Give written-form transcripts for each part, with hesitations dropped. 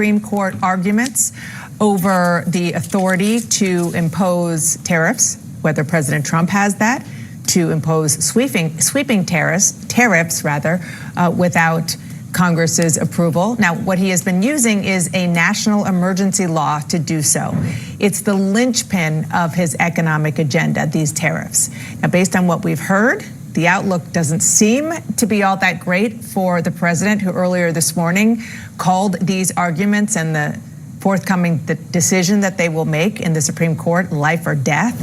Supreme Court arguments over the authority to impose tariffs, whether President Trump has that, to impose sweeping tariffs without Congress's approval. Now, what he has been using is a national emergency law to do so. It's the linchpin of his economic agenda, these tariffs. Now, based on what we've heard, the outlook doesn't seem to be all that great for the president, who earlier this morning called these arguments and the forthcoming decision that they will make in the Supreme Court life or death.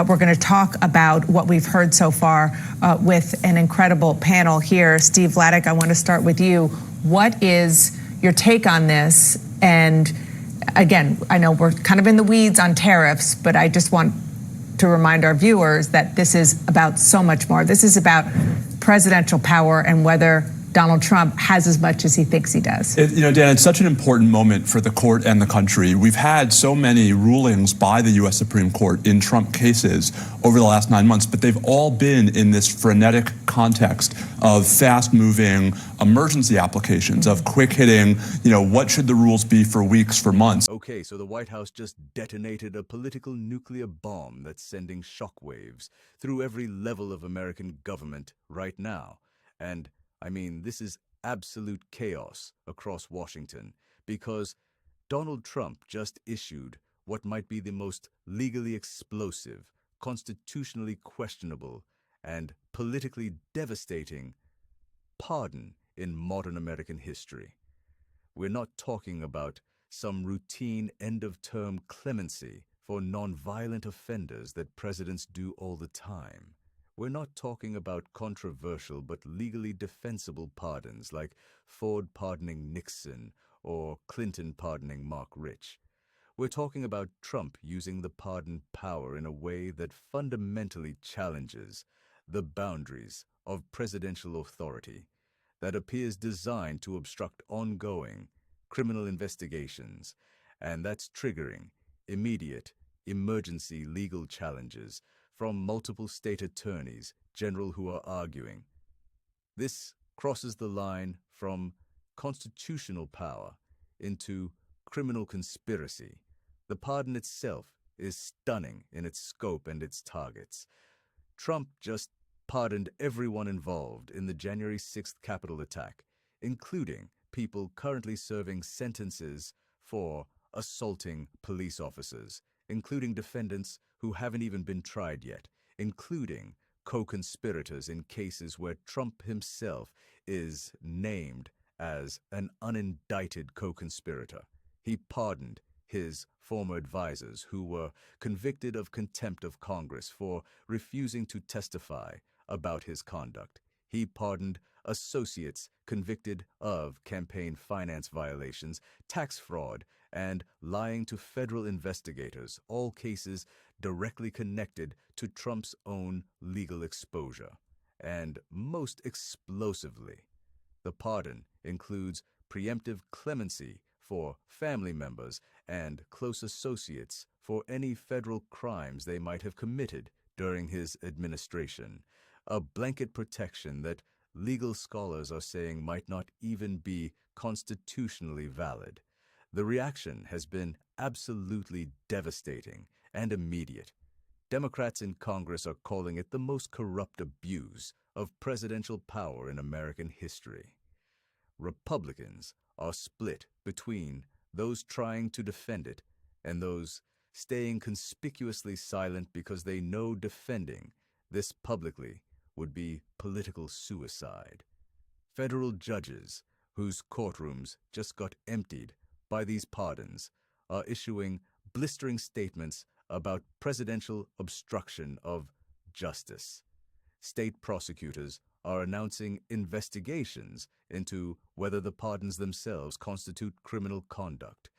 We're going to talk about what we've heard so far with an incredible panel here. Steve Vladeck, I want to start with you. What is your take on this? And again, I know we're kind of in the weeds on tariffs, but I just want to remind our viewers that this is about so much more. This is about presidential power and whether Donald Trump has as much as he thinks he does. Dan, it's such an important moment for the court and the country. We've had so many rulings by the U.S. Supreme Court in Trump cases over the last 9 months, but they've all been in this frenetic context of fast-moving emergency applications, of quick-hitting, what should the rules be for weeks, for months. Okay, so the White House just detonated a political nuclear bomb that's sending shockwaves through every level of American government right now. And this is absolute chaos across Washington because Donald Trump just issued what might be the most legally explosive, constitutionally questionable, and politically devastating pardon in modern American history. We're not talking about some routine end-of-term clemency for nonviolent offenders that presidents do all the time. We're not talking about controversial but legally defensible pardons like Ford pardoning Nixon or Clinton pardoning Mark Rich. We're talking about Trump using the pardon power in a way that fundamentally challenges the boundaries of presidential authority, that appears designed to obstruct ongoing criminal investigations, and that's triggering immediate emergency legal challenges from multiple state attorneys general who are arguing. This crosses the line from constitutional power into criminal conspiracy. The pardon itself is stunning in its scope and its targets. Trump just pardoned everyone involved in the January 6th Capitol attack, including people currently serving sentences for assaulting police officers, including defendants who haven't even been tried yet, including co-conspirators in cases where Trump himself is named as an unindicted co-conspirator. He pardoned his former advisors who were convicted of contempt of Congress for refusing to testify about his conduct. He pardoned associates convicted of campaign finance violations, tax fraud, and lying to federal investigators, all cases directly connected to Trump's own legal exposure. And most explosively, the pardon includes preemptive clemency for family members and close associates for any federal crimes they might have committed during his administration, a blanket protection that legal scholars are saying might not even be constitutionally valid. The reaction has been absolutely devastating and immediate. Democrats in Congress are calling it the most corrupt abuse of presidential power in American history. Republicans are split between those trying to defend it and those staying conspicuously silent because they know defending this publicly would be political suicide. Federal judges, whose courtrooms just got emptied by these pardons, are issuing blistering statements about presidential obstruction of justice. State prosecutors are announcing investigations into whether the pardons themselves constitute criminal conduct,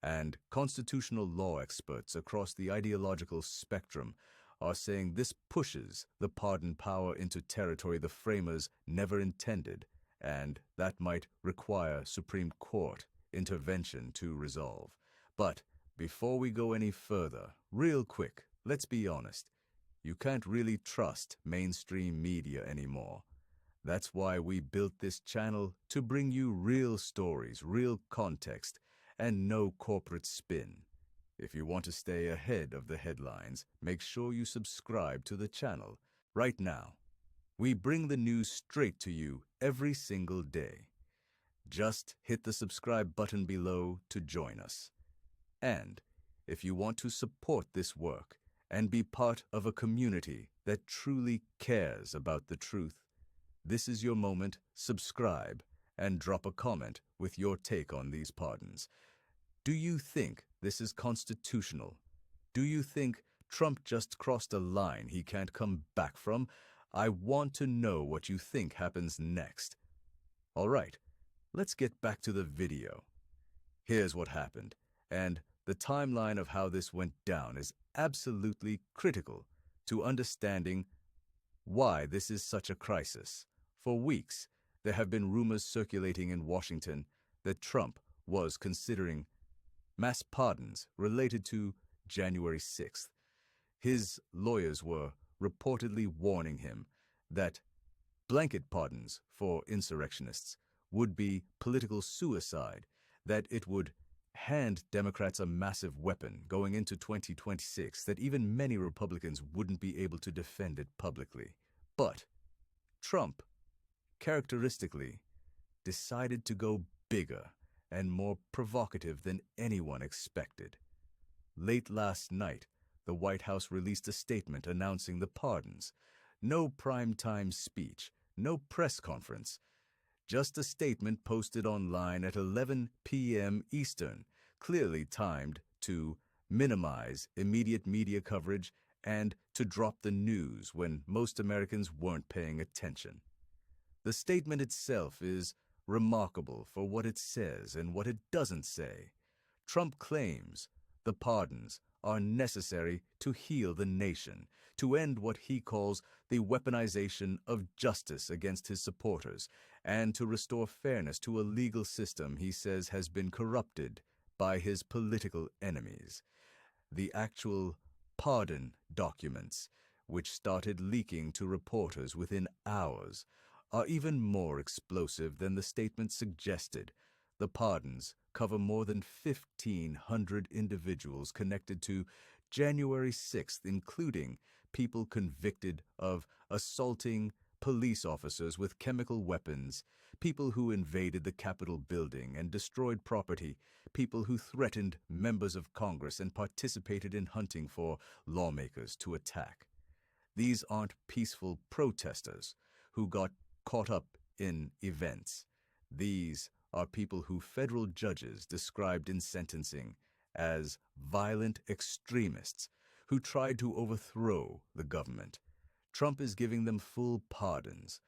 and constitutional law experts across the ideological spectrum are saying this pushes the pardon power into territory the framers never intended, and that might require Supreme Court intervention to resolve. But before we go any further, real quick, let's be honest. You can't really trust mainstream media anymore. That's why we built this channel, to bring you real stories, real context, and no corporate spin. If you want to stay ahead of the headlines, make sure you subscribe to the channel right now. We bring the news straight to you every single day. Just hit the subscribe button below to join us. And if you want to support this work and be part of a community that truly cares about the truth, this is your moment. Subscribe and drop a comment with your take on these pardons. Do you think this is constitutional? Do you think Trump just crossed a line he can't come back from? I want to know what you think happens next. All right, let's get back to the video. Here's what happened, and the timeline of how this went down is absolutely critical to understanding why this is such a crisis. For weeks, there have been rumors circulating in Washington that Trump was considering mass pardons related to January 6th. His lawyers were reportedly warning him that blanket pardons for insurrectionists would be political suicide, that it would hand Democrats a massive weapon going into 2026, that even many Republicans wouldn't be able to defend it publicly. But Trump, characteristically, decided to go bigger and more provocative than anyone expected. Late last night, the White House released a statement announcing the pardons. No primetime speech, no press conference, just a statement posted online at 11 p.m. Eastern, clearly timed to minimize immediate media coverage and to drop the news when most Americans weren't paying attention. The statement itself is remarkable for what it says and what it doesn't say. Trump claims the pardons are necessary to heal the nation, to end what he calls the weaponization of justice against his supporters, and to restore fairness to a legal system he says has been corrupted by his political enemies. The actual pardon documents, which started leaking to reporters within hours, are even more explosive than the statement suggested. The pardons cover more than 1,500 individuals connected to January 6th, including people convicted of assaulting police officers with chemical weapons, people who invaded the Capitol building and destroyed property, people who threatened members of Congress and participated in hunting for lawmakers to attack. These aren't peaceful protesters who got caught up in events. These are people who federal judges described in sentencing as violent extremists who tried to overthrow the government. Trump is giving them full pardons,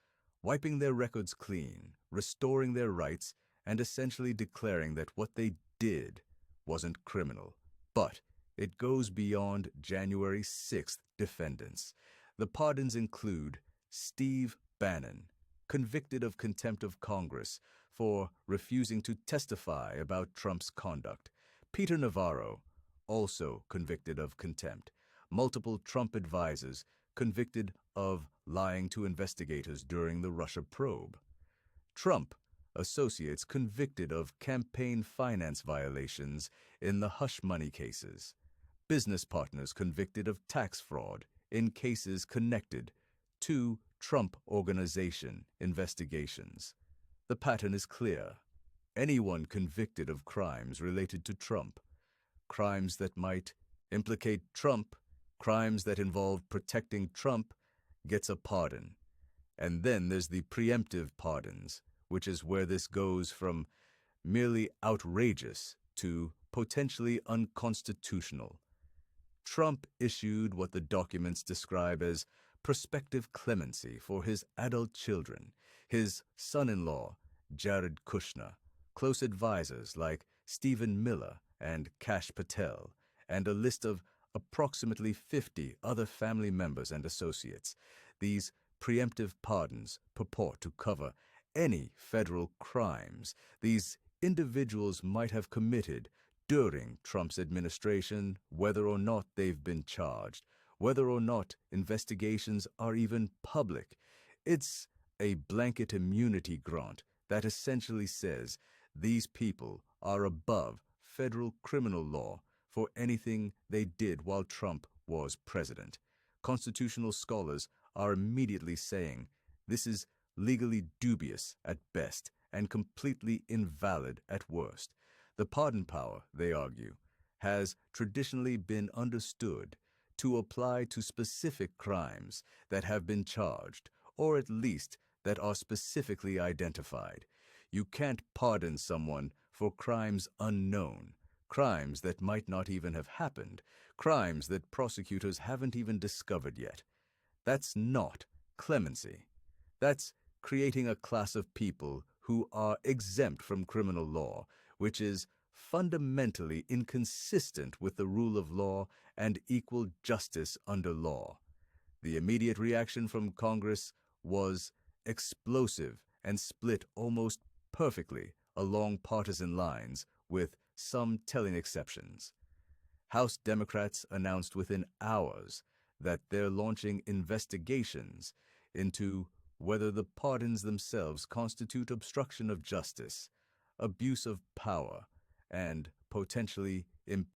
wiping their records clean, restoring their rights, and essentially declaring that what they did wasn't criminal. But it goes beyond January 6th defendants. The pardons include Steve Bannon, convicted of contempt of Congress for refusing to testify about Trump's conduct. Peter Navarro, also convicted of contempt. Multiple Trump advisors convicted of lying to investigators during the Russia probe. Trump associates convicted of campaign finance violations in the hush money cases. Business partners convicted of tax fraud in cases connected to Trump Organization investigations. The pattern is clear. Anyone convicted of crimes related to Trump, crimes that might implicate Trump, crimes that involve protecting Trump, gets a pardon. And then there's the preemptive pardons, which is where this goes from merely outrageous to potentially unconstitutional. Trump issued what the documents describe as prospective clemency for his adult children, his son-in-law, Jared Kushner, close advisors like Stephen Miller and Kash Patel, and a list of approximately 50 other family members and associates. These preemptive pardons purport to cover any federal crimes these individuals might have committed during Trump's administration, whether or not they've been charged, whether or not investigations are even public. It's a blanket immunity grant that essentially says these people are above federal criminal law for anything they did while Trump was president. Constitutional scholars are immediately saying this is legally dubious at best and completely invalid at worst. The pardon power, they argue, has traditionally been understood to apply to specific crimes that have been charged, or at least that are specifically identified. You can't pardon someone for crimes unknown, crimes that might not even have happened, crimes that prosecutors haven't even discovered yet. That's not clemency. That's creating a class of people who are exempt from criminal law, which is fundamentally inconsistent with the rule of law and equal justice under law. The immediate reaction from Congress was explosive and split almost perfectly along partisan lines, with some telling exceptions. House Democrats announced within hours that they're launching investigations into whether the pardons themselves constitute obstruction of justice, abuse of power, and potentially